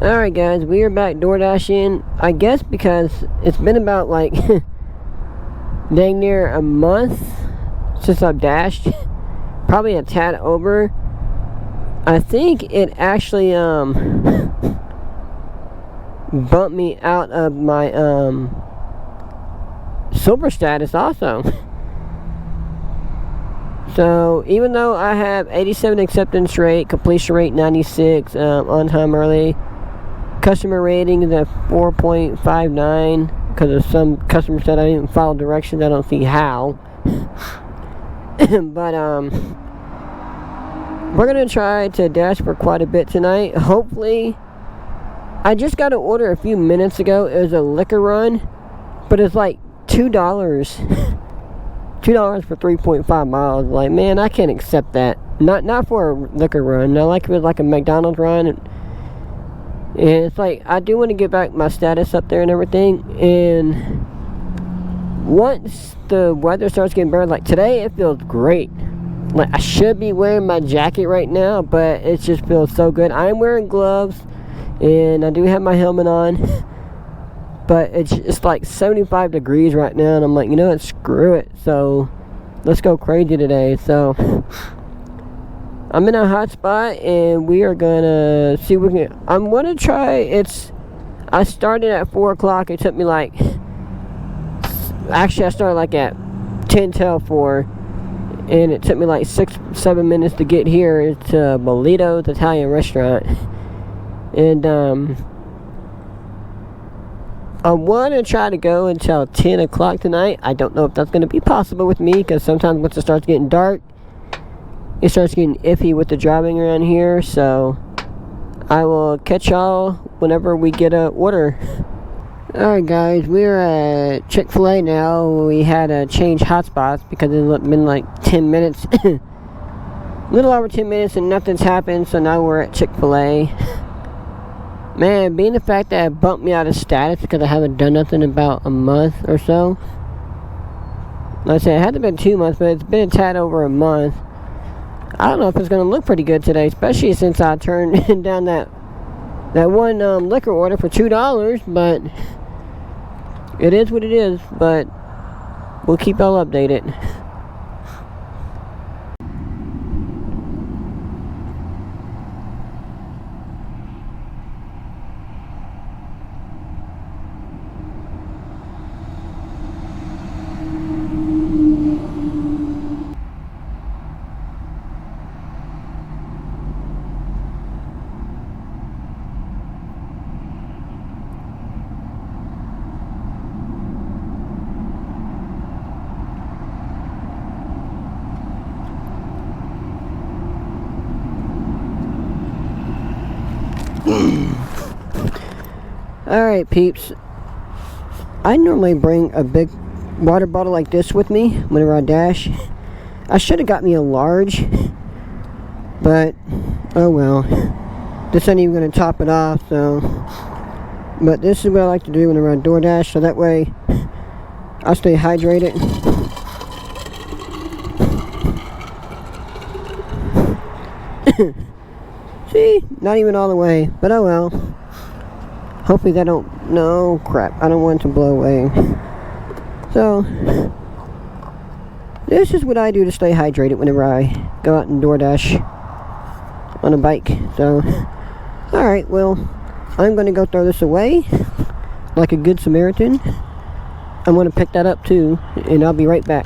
Alright guys, we are back door dashing. I guess because it's been about like dang near a month since I've dashed. Probably a tad over. I think it actually bumped me out of my silver status also. So even though I have 87 acceptance rate, completion rate 96, on time early, customer rating is at 4.59 because of some customer said I didn't follow directions. I don't see how. But we're gonna try to dash for quite a bit tonight. Hopefully, I just got an order a few minutes ago. It was a liquor run, but it's like $2. $2 for 3.5 miles. Like, man, I can't accept that. Not for a liquor run. Now, like if it was like a McDonald's run, and it's like I do want to get back my status up there and everything. And once the weather starts getting better, like today, it feels great. Like I should be wearing my jacket right now, but it just feels so good. I'm wearing gloves, and I do have my helmet on. But it's like 75 degrees right now, and I'm like, you know what, screw it. So let's go crazy today. So I'm in a hot spot, and we are gonna see if we can. I'm gonna try. I started at 4 o'clock. It took me like, actually I started like at 10 till 4, and it took me like 6-7 minutes to get here. It's Bolito's Italian restaurant, and I want to try to go until 10 o'clock tonight. I don't know if that's going to be possible with me, because sometimes once it starts getting dark, it starts getting iffy with the driving around here. So I will catch y'all whenever we get a order. Alright guys, we're at Chick-fil-A now. We had to change hotspots because it's been like 10 minutes. A little over 10 minutes and nothing's happened. So now we're at Chick-fil-A. Man, being the fact that it bumped me out of status because I haven't done nothing in about a month or so. Like I said, it hasn't been 2 months, but it's been a tad over a month. I don't know if it's going to look pretty good today, especially since I turned down that one liquor order for $2, but it is what it is. But we'll keep y'all updated. Alright peeps, I normally bring a big water bottle like this with me whenever I dash. I should have got me a large, but oh well, this ain't even going to top it off. So, but this is what I like to do whenever I DoorDash, so that way I stay hydrated. See, not even all the way, but oh well. Hopefully that don't, no crap, I don't want it to blow away. So, this is what I do to stay hydrated whenever I go out and DoorDash on a bike. So, alright, well, I'm going to go throw this away like a good Samaritan. I'm going to pick that up too, and I'll be right back.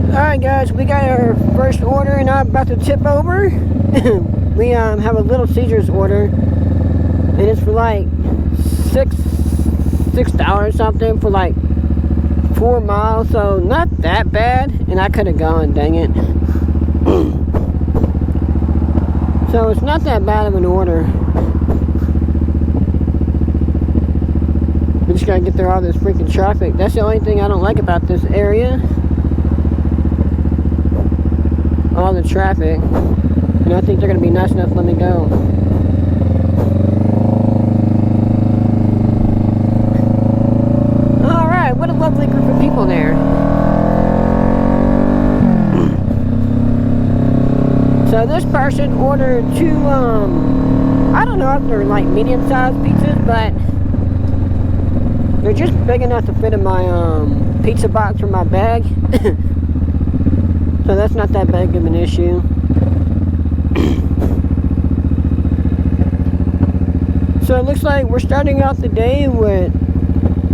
Alright guys, we got our first order and I'm about to tip over. We have a Little Caesars order, and it's for like $6 something for like 4 miles, so not that bad, and I could have gone, dang it. So it's not that bad of an order. But just gotta get through all this freaking traffic. That's the only thing I don't like about this area. All the traffic. And I think they're gonna be nice enough to let me go. Alright, what a lovely group of people there. So this person ordered two, I don't know if they're like medium-sized pizzas, but they're just big enough to fit in my pizza box or my bag. So that's not that big of an issue. So it looks like we're starting out the day with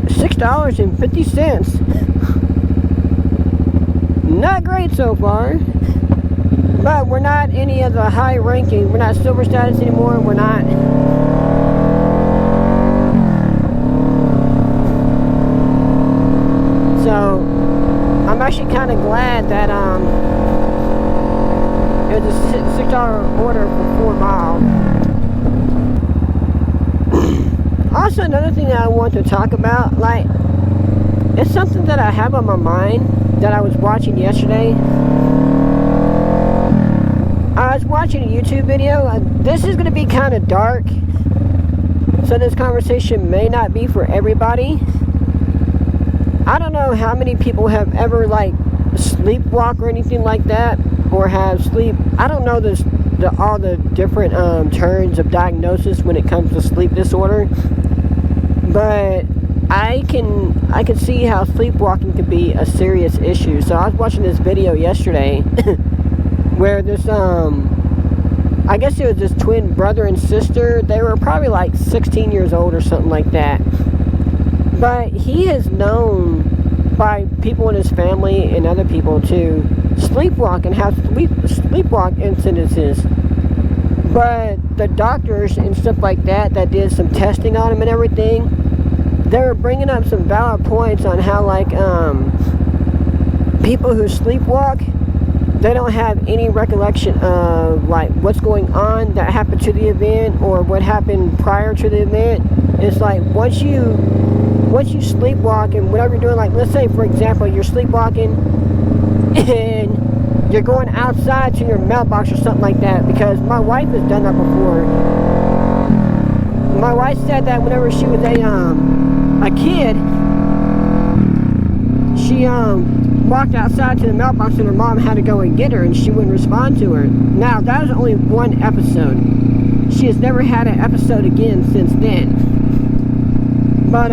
$6.50. Not great so far. But we're not any of the high ranking. We're not silver status anymore. We're not. So I'm actually kind of glad that it was a $6 order for 4 miles. Also, another thing that I want to talk about, like, it's something that I have on my mind that I was watching yesterday. I was watching a YouTube video. This is going to be kind of dark, so this conversation may not be for everybody. I don't know how many people have ever like sleepwalk or anything like that, or have sleep. I don't know all the different terms of diagnosis when it comes to sleep disorder, but I can see how sleepwalking could be a serious issue. So I was watching this video yesterday. Where this, I guess it was this twin brother and sister. They were probably like 16 years old or something like that. But he is known by people in his family and other people to sleepwalk and have sleepwalk incidences. But the doctors and stuff like that did some testing on him and everything, they were bringing up some valid points on how, like, people who sleepwalk, they don't have any recollection of like what's going on that happened to the event or what happened prior to the event. It's like once you sleepwalk and whatever you're doing, like let's say for example you're sleepwalking and you're going outside to your mailbox or something like that, because my wife has done that before. My wife said that whenever she was a kid, she walked outside to the mailbox and her mom had to go and get her and she wouldn't respond to her. Now that was only one episode. She has never had an episode again since then. But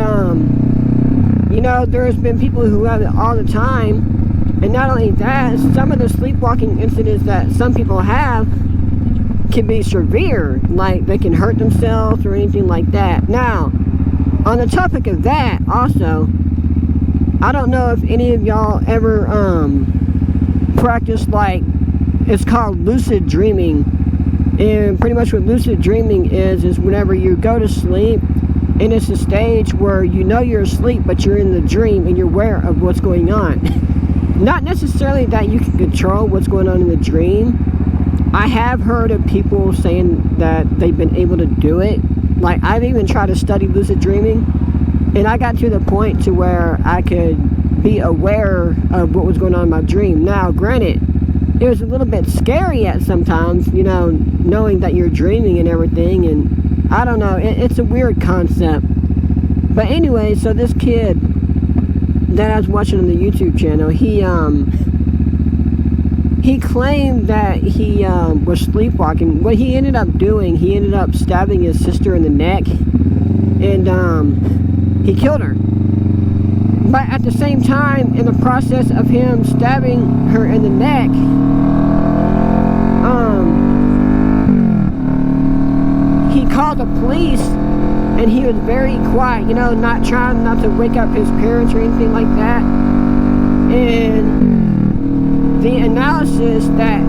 you know, there's been people who have it all the time, and not only that, some of the sleepwalking incidents that some people have can be severe, like they can hurt themselves or anything like that. Now, on the topic of that also, I don't know if any of y'all ever practice, like, it's called lucid dreaming. And pretty much what lucid dreaming is whenever you go to sleep and it's a stage where you know you're asleep but you're in the dream and you're aware of what's going on. Not necessarily that you can control what's going on in the dream. I have heard of people saying that they've been able to do it. Like, I've even tried to study lucid dreaming, and I got to the point to where I could be aware of what was going on in my dream. Now, granted, it was a little bit scary at sometimes, you know, knowing that you're dreaming and everything, and I don't know, it's a weird concept. But anyway, so this kid that I was watching on the YouTube channel, he claimed that he was sleepwalking. What he ended up doing, he ended up stabbing his sister in the neck, and he killed her. But at the same time, in the process of him stabbing her in the neck, he called the police, and he was very quiet, you know, not trying not to wake up his parents or anything like that. And the analysis that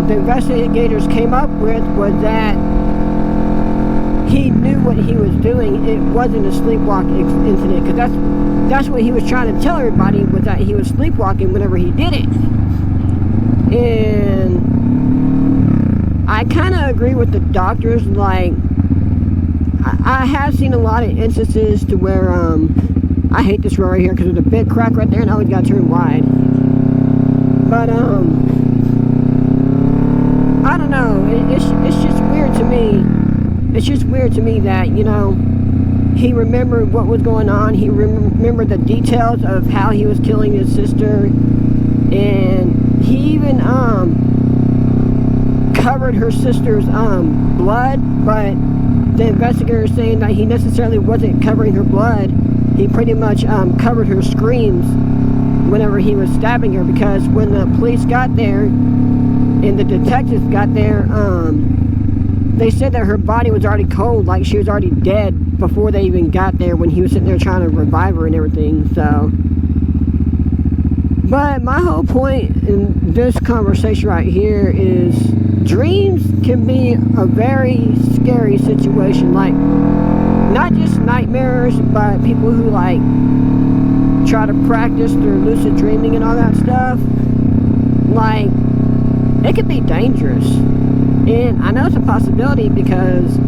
the investigators came up with was that he knew what he was doing. It wasn't a sleepwalk incident, because that's what he was trying to tell everybody, was that he was sleepwalking whenever he did it. And I kind of agree with the doctors. Like, I have seen a lot of instances to where, I hate this road right here because there's a big crack right there and I always gotta turn wide. But, I don't know, it's just weird to me. It's just weird to me that, you know, he remembered what was going on. He remembered the details of how he was killing his sister. And he even, covered her sister's, blood. But the investigator is saying that he necessarily wasn't covering her blood. He pretty much, covered her screams whenever he was stabbing her. Because when the police got there, and the detectives got there, they said that her body was already cold, like she was already dead before they even got there, when he was sitting there trying to revive her and everything. So, but my whole point in this conversation right here is dreams can be a very scary situation. Like, not just nightmares, but people who like try to practice their lucid dreaming and all that stuff. Like, it could be dangerous. And I know it's a possibility because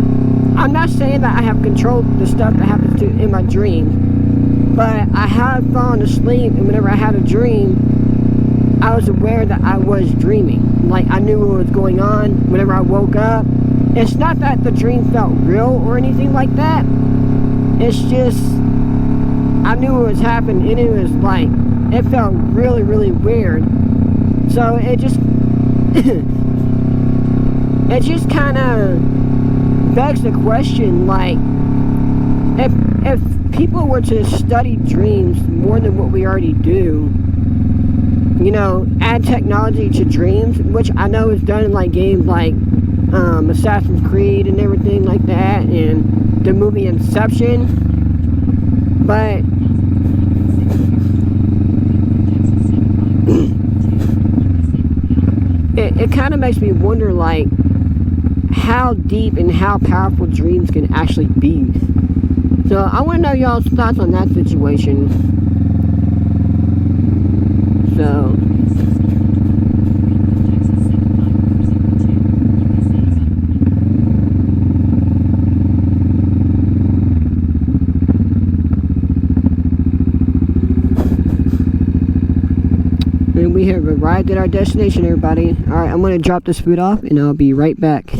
I'm not saying that I have controlled the stuff that happens to in my dream, but I have fallen asleep, and whenever I had a dream, I was aware that I was dreaming. Like, I knew what was going on whenever I woke up. It's not that the dream felt real or anything like that. It's just, I knew what was happening, and it was like, it felt really, really weird. So it just it just kind of begs the question, like, if people were to study dreams more than what we already do, you know, add technology to dreams, which I know is done in like games like Assassin's Creed and everything like that, and the movie Inception, but it kind of makes me wonder, like, how deep and how powerful dreams can actually be. So I want to know y'all's thoughts on that situation. So and we have arrived at our destination, everybody. Alright, I'm going to drop this food off and I'll be right back.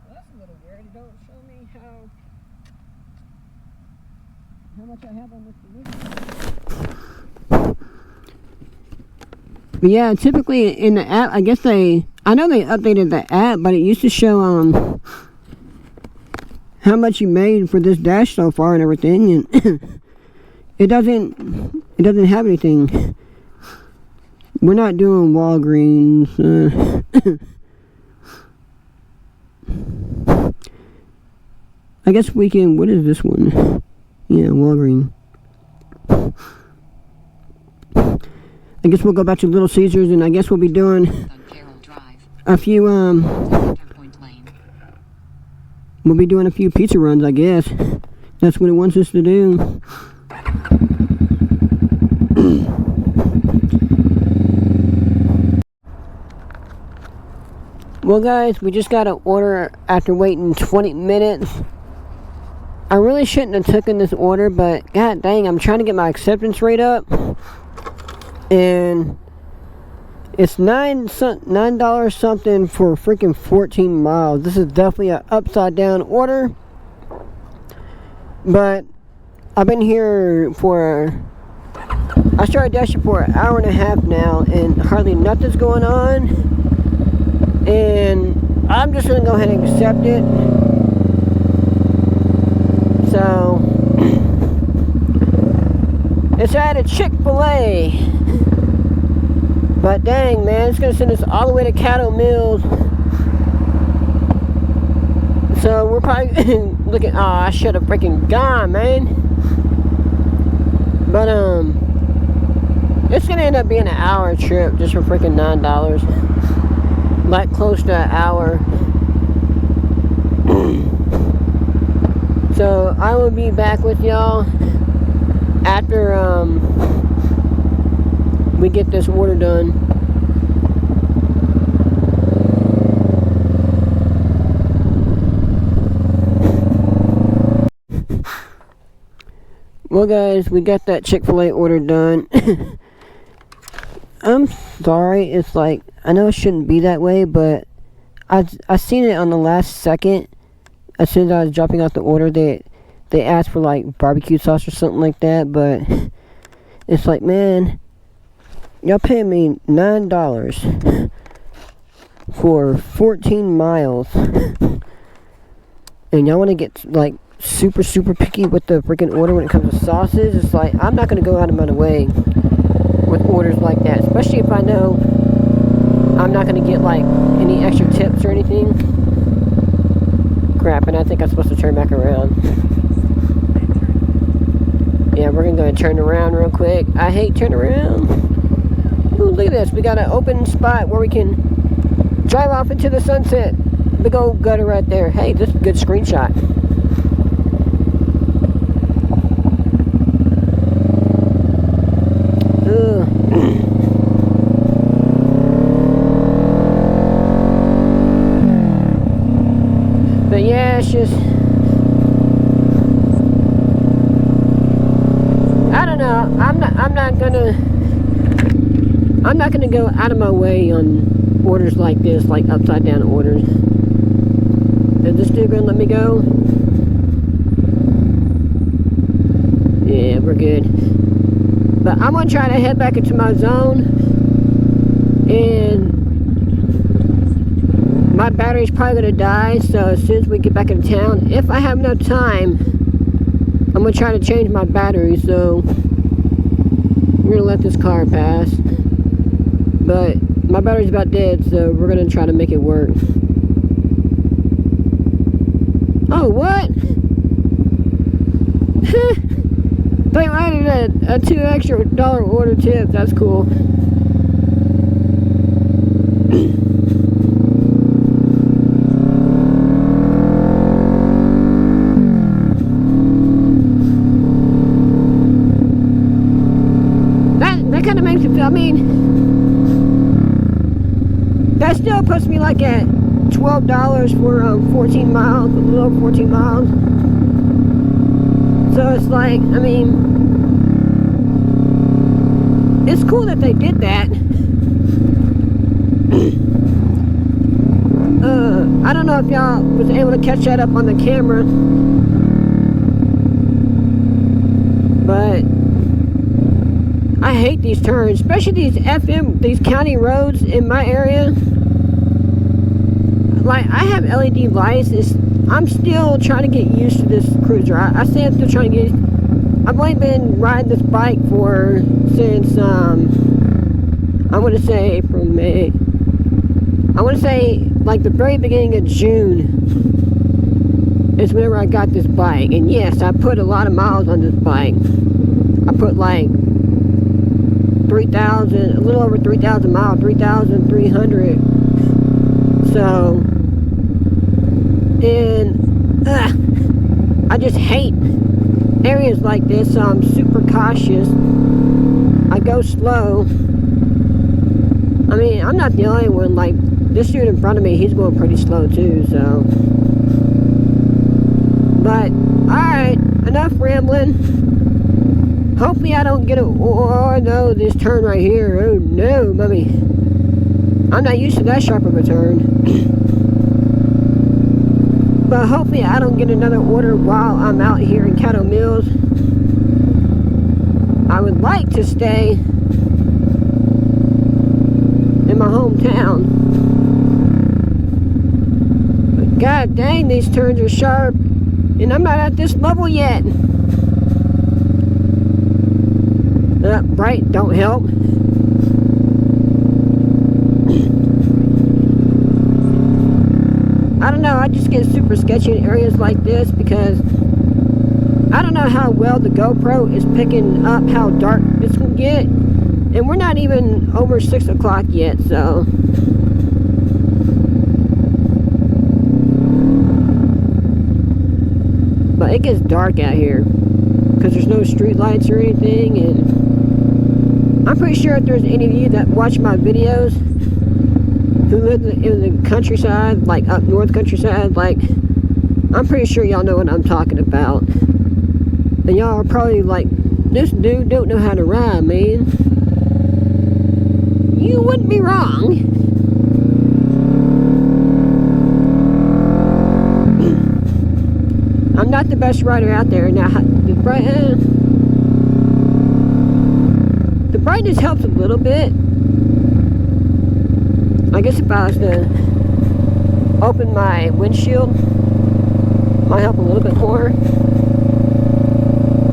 That's a little weird. It don't show me how much I have on this delivery. But yeah, typically in the app, I guess I know they updated the app, but it used to show how much you made for this dash so far and everything, and it doesn't have anything. We're not doing Walgreens. I guess we can. What is this one? Yeah, Walgreens. I guess we'll go back to Little Caesars, and I guess we'll be doing a few we'll be doing a few pizza runs, I guess. That's what it wants us to do. Well, guys, we just got an order after waiting 20 minutes. I really shouldn't have taken this order, but god dang, I'm trying to get my acceptance rate up. And it's $9 something for freaking 14 miles. This is definitely an upside down order. But I've been here I started dashing for an hour and a half now, and hardly nothing's going on. And I'm just gonna go ahead and accept it. So it's at a Chick-fil-A. But dang, man, it's gonna send us all the way to Caddo Mills. So we're probably looking. Oh, I should have freaking gone, man. But it's gonna end up being an hour trip just for freaking $9. Like close to an hour. So I will be back with y'all after we get this order done. Well guys, we got that Chick-fil-A order done. I'm sorry, it's like, I know it shouldn't be that way, but I seen it on the last second. As soon as I was dropping out the order, they asked for like barbecue sauce or something like that, but it's like, man, y'all paying me $9 for 14 miles, and y'all want to get like super picky with the freaking order when it comes to sauces. It's like, I'm not going to go out of my way with orders like that, especially if I know I'm not going to get like any extra tips or anything. Crap, and I think I'm supposed to turn back around. Yeah, we're going to turn around real quick. I hate turning around. Ooh, look at this. We got an open spot where we can drive off into the sunset. Big old gutter right there. Hey, this is a good screenshot. But yeah, it's just, I don't know. I'm not gonna go out of my way on orders like this, like upside down orders. Is this dude gonna let me go? Yeah, we're good. But I'm gonna try to head back into my zone, and my battery's probably gonna die, so as soon as we get back into town, if I have enough time, I'm gonna try to change my battery. So we're gonna let this car pass, but my battery's about dead, so we're gonna try to make it work. Oh, what? They added a $2 extra order tip. That's cool. That kind of makes it feel, I mean, that still puts me like at $12 for 14 miles, a little over 14 miles. So it's like, I mean, it's cool that they did that. I don't know if y'all was able to catch that up on the camera, but I hate these turns, especially these county roads in my area. Like, I have LED lights. I'm still trying to get used to this cruiser. I say I'm still trying to get used. I've only been riding this bike since I want to say April, May. I want to say like the very beginning of June is whenever I got this bike. And yes, I put a lot of miles on this bike. I put like 3,000, a little over 3,000 miles, 3,300. So, and I just hate areas like this, so I'm super cautious. I go slow. I mean, I'm not the only one. Like, this dude in front of me, he's going pretty slow too, so. But, alright, enough rambling. Hopefully I don't get oh no, this turn right here. Oh no, mommy. I'm not used to that sharp of a turn. But hopefully I don't get another order while I'm out here in Caddo Mills. I would like to stay in my hometown. But god dang, these turns are sharp. And I'm not at this level yet. Bright don't help. I don't know, I just get super sketchy in areas like this because I don't know how well the GoPro is picking up how dark this can get. And we're not even over 6 o'clock yet, so. But it gets dark out here because there's no street lights or anything. And I'm pretty sure if there's any of you that watch my videos who live in the countryside, like up north countryside, like, I'm pretty sure y'all know what I'm talking about. And y'all are probably like, this dude don't know how to ride, man. You wouldn't be wrong. I'm not the best rider out there. Now, the brightness helps a little bit. I guess if I was to open my windshield, might help a little bit more.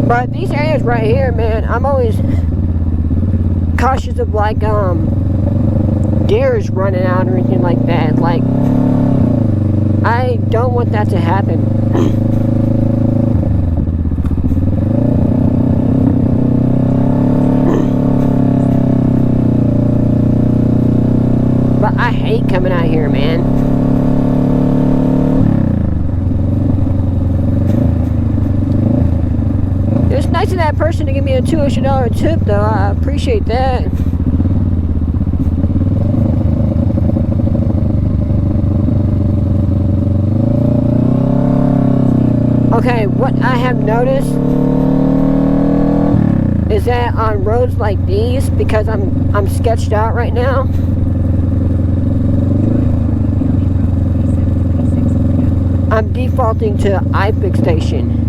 But these areas right here, man, I'm always cautious of like deers running out or anything like that. Like, I don't want that to happen. But I hate coming out here, man. It's nice of that person to give me a $200 tip, though. I appreciate that. Okay, what I have noticed is that on roads like these, because I'm sketched out right now, I'm defaulting to iFix station.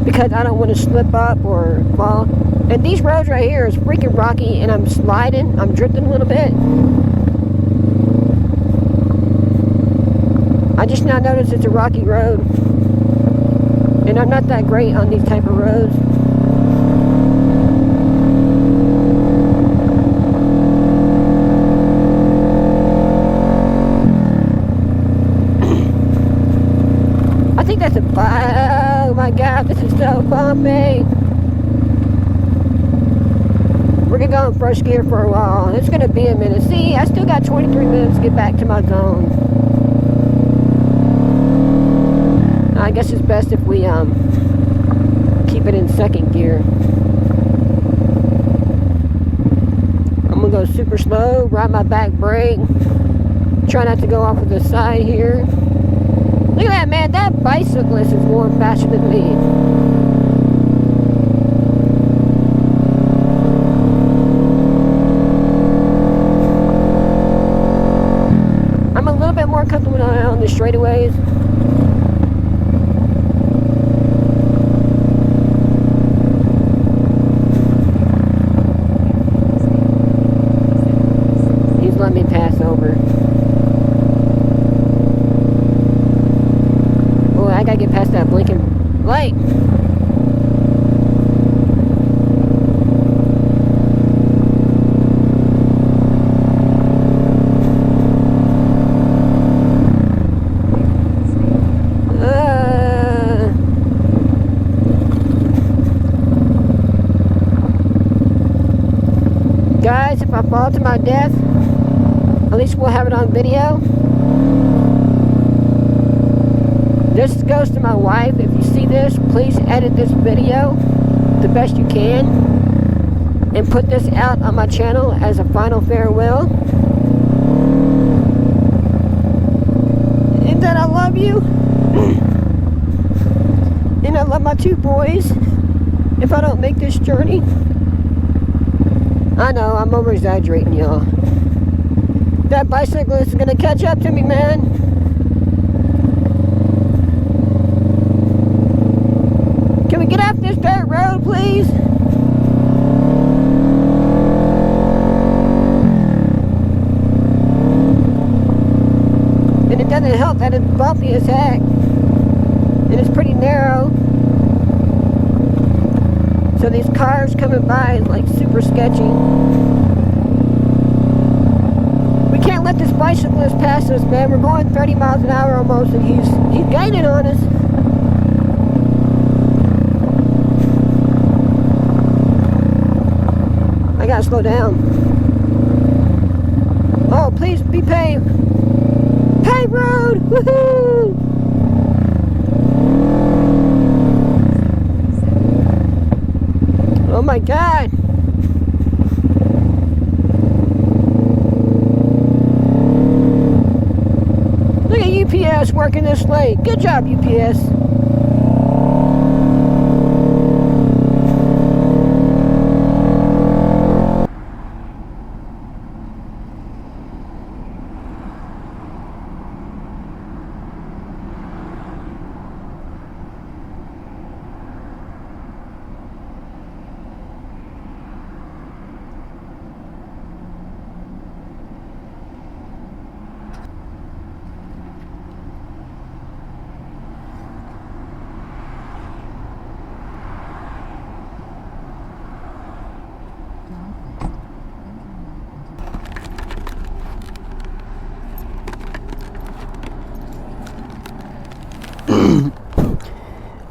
Because I don't want to slip up or fall. And these roads right here is freaking rocky, and I'm sliding, I'm drifting a little bit. I just now noticed it's a rocky road, and I'm not that great on these type of roads. I think that's a, oh my god, this is so bumpy. We're gonna go in first gear for a while. It's gonna be a minute. See, I still got 23 minutes to get back to my zone. I guess it's best if we keep it in second gear. I'm gonna go super slow, ride my back brake, try not to go off of the side here. Look at that, man, that bicyclist is going faster than me. I'm a little bit more comfortable on the straightaways. Let me pass over. Oh, I gotta get past that blinking light. Guys, if I fall to my death, at least we'll have it on video. This goes to my wife. If you see this, please edit this video the best you can and put this out on my channel as a final farewell. And that I love you. And I love my two boys. If I don't make this journey. I know, I'm over exaggerating, y'all. That bicyclist is gonna catch up to me, man. Can we get off this dirt road, please? And it doesn't help that it's bumpy as heck. And it's pretty narrow. So these cars coming by is like super sketchy. can't let this bicyclist pass us, man. We're going 30 miles an hour almost, and he's gaining on us. I gotta slow down. Oh, please be paved. Paved road! Woohoo! Oh my God! Look at UPS working this late. Good job, UPS.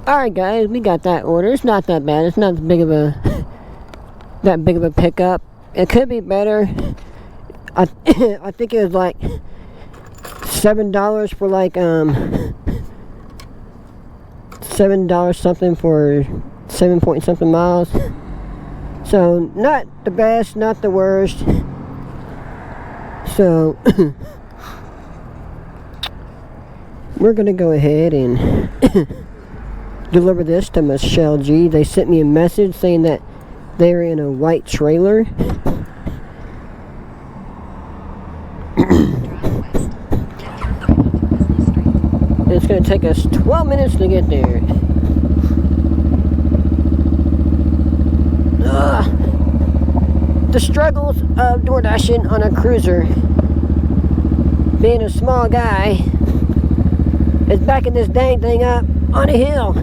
Alright guys, we got that order. It's not that bad. It's not that big of a pickup. It could be better. I think it was like $7 for like $7 something for 7 point something miles. So not the best, not the worst. So we're gonna go ahead and deliver this to Michelle G. They sent me a message saying that they're in a white trailer. It's going to take us 12 minutes to get there. The struggles of DoorDashing on a cruiser. Being a small guy is backing this dang thing up on a hill.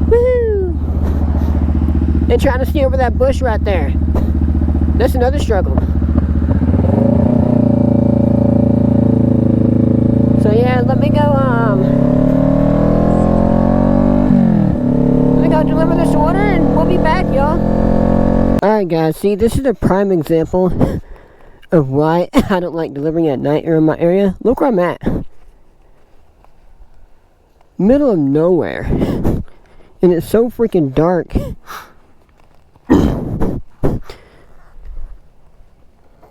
Woo! And trying to see over that bush right there. That's another struggle. So yeah, let me go deliver this order and we'll be back, y'all. Alright guys, see, this is a prime example of why I don't like delivering at night or in my area. Look where I'm at. Middle of nowhere. And it's so freaking dark.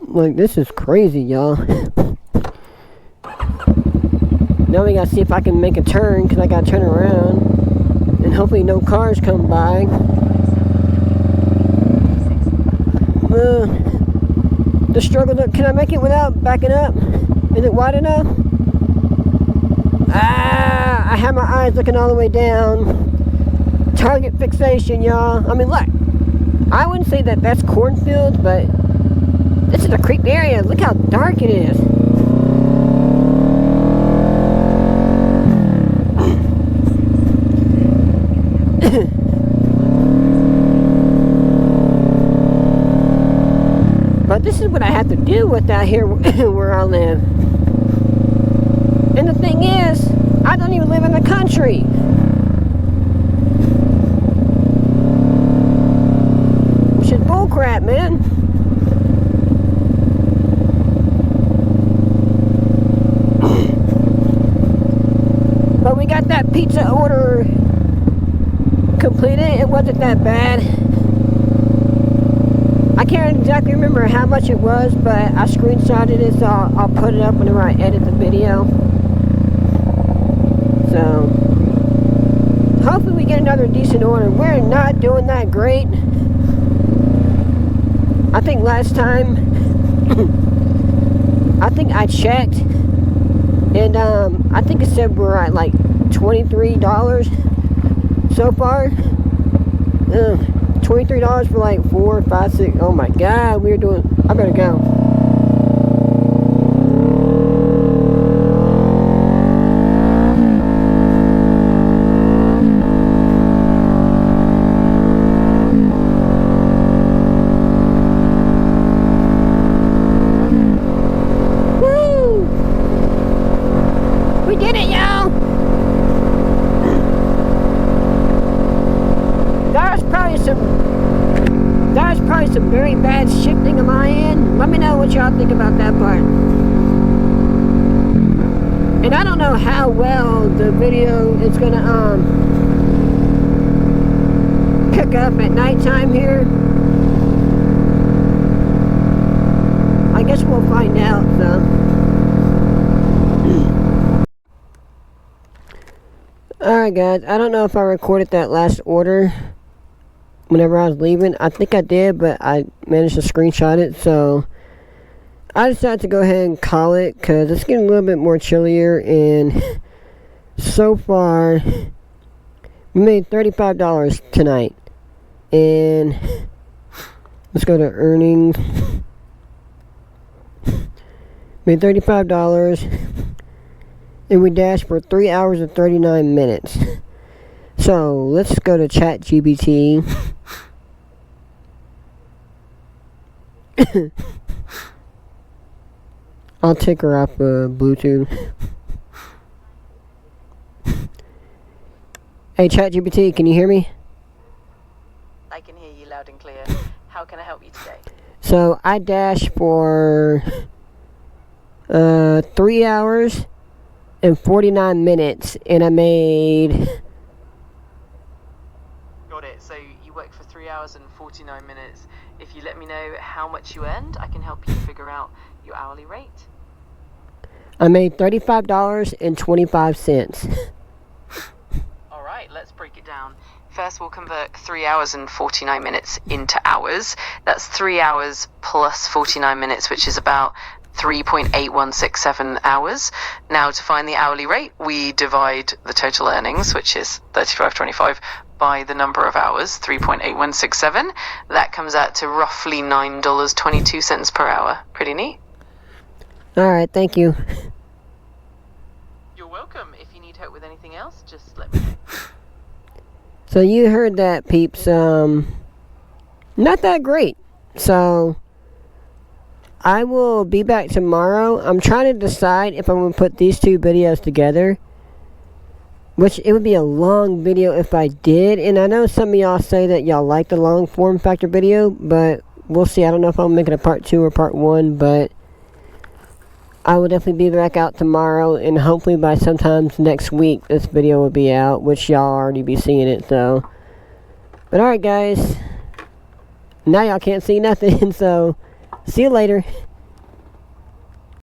Like, this is crazy, y'all. Now we gotta see if I can make a turn, because I gotta turn around. And hopefully no cars come by. The struggle, can I make it without backing up? Is it wide enough? I have my eyes looking all the way down. Target fixation, y'all. I mean, look. I wouldn't say that that's cornfields, but this is a creek area. Look how dark it is. But this is what I have to deal with out here where I live. And the thing is, I don't even live in the country. Which is bullcrap, man. But we got that pizza order completed. It wasn't that bad. I can't exactly remember how much it was, but I screenshotted it, so I'll put it up whenever I edit the video. So hopefully we get another decent order. We're not doing that great. I think last time I think I checked, and I think it said we're at like $23 so far. $23 for like 4, 5, 6. Oh my God, we're doing. I better go. did it, y'all! That was probably some very bad shifting on my end. Let me know what y'all think about that part. And I don't know how well the video is gonna pick up at nighttime here. I guess we'll find out, so. Alright guys, I don't know if I recorded that last order whenever I was leaving. I think I did, but I managed to screenshot it, so I decided to go ahead and call it because it's getting a little bit more chillier, and so far we made $35 tonight. And let's go to earnings. Made $35 and we dashed for 3 hours and 39 minutes. So let's go to ChatGPT. I'll take her off Bluetooth. Hey ChatGPT, can you hear me? I can hear you loud and clear. How can I help you today? So I dashed for 3 hours and 49 minutes, and I made... Got it. So you worked for 3 hours and 49 minutes. If you let me know how much you earned, I can help you figure out your hourly rate. I made $35.25. Alright, let's break it down. First, we'll convert 3 hours and 49 minutes into hours. That's 3 hours plus 49 minutes, which is about 3.8167 hours. Now, to find the hourly rate, we divide the total earnings, which is $35.25, by the number of hours, 3.8167. That comes out to roughly $9.22 per hour. Pretty neat. Alright, thank you. You're welcome. If you need help with anything else, just let me know. So you heard that, peeps. Not that great. So I will be back tomorrow. I'm trying to decide if I'm going to put these two videos together, which it would be a long video if I did. And I know some of y'all say that y'all like the long form factor video, but we'll see. I don't know if I'll make it a part 2 or part 1, but I will definitely be back out tomorrow, and hopefully by sometime next week this video will be out, which y'all already be seeing it, so. But alright guys, now y'all can't see nothing, so see you later.